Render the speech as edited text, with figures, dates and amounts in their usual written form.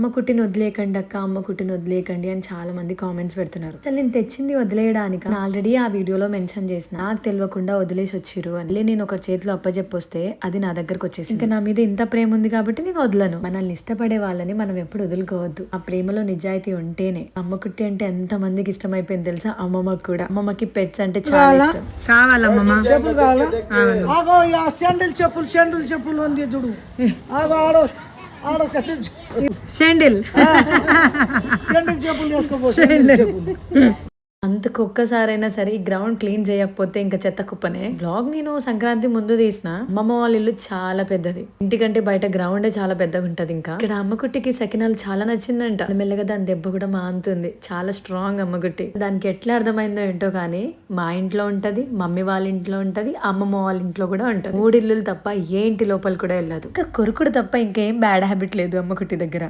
అమ్మ కుట్టిని వదిలేయకండి అక్క, అమ్మ కుట్టిని వదిలేయకండి అని చాలా మంది కామెంట్స్ పెడుతున్నారు. అసలు నేను తెచ్చింది వదిలేయడానికి ఆల్రెడీ ఆ వీడియోలో మెన్షన్ చేసిన, నాకు తెలియకుండా వదిలేసి వచ్చిరు అని. నేను ఒక చేతిలో అప్పచెప్పొస్తే అది నా దగ్గరకు వచ్చేసి, ఇంకా నా మీద ఇంత ప్రేమ ఉంది కాబట్టి నేను వదలను. మనల్ని ఇష్టపడే వాళ్ళని మనం ఎప్పుడు వదులుకోవద్దు. ఆ ప్రేమలో నిజాయితీ ఉంటేనే. అమ్మ కుట్టి అంటే ఎంత మందికి ఇష్టం అయిపోయింది తెలుసా? అమ్మమ్మకి కూడా. అమ్మమ్మకి పెట్స్ అంటే చాలా ఇష్టం. కావాలమ్మమ్మ చెప్పులు కావాలా? ఆగో శాండిల్ చెప్పులు ఉంది చూడు. ఆగో ఆడో శాండిల్ చెప్పులు వేసుకోబోతుంది. అంతకొక్కసారైనా సరే ఈ గ్రౌండ్ క్లీన్ చేయకపోతే ఇంకా చెత్త కుప్పనే. బ్లాగ్ నేను సంక్రాంతి ముందు తీసిన. అమ్మమ్మ వాళ్ళ ఇల్లు చాలా పెద్దది, ఇంటికంటే బయట గ్రౌండే చాలా పెద్దగా ఉంటది. ఇంకా ఇక్కడ అమ్మకుట్టికి సకినాలు చాలా నచ్చిందంట. మెల్లగా దాని దెబ్బ కూడా మాంతుంది. చాలా స్ట్రాంగ్ అమ్మకుట్టి. దానికి ఎట్లా అర్థమైందో ఏంటో కానీ మా ఇంట్లో ఉంటది, మమ్మీ వాళ్ళ ఇంట్లో ఉంటది, అమ్మమ్మ వాళ్ళ ఇంట్లో కూడా ఉంటది. 3 ఇల్లులు తప్ప ఏ ఇంటి లోపల కూడా వెళ్ళదు. ఇంకా కొరుకుడు తప్ప ఇంకేం బ్యాడ్ హ్యాబిట్ లేదు అమ్మకుట్టి దగ్గర.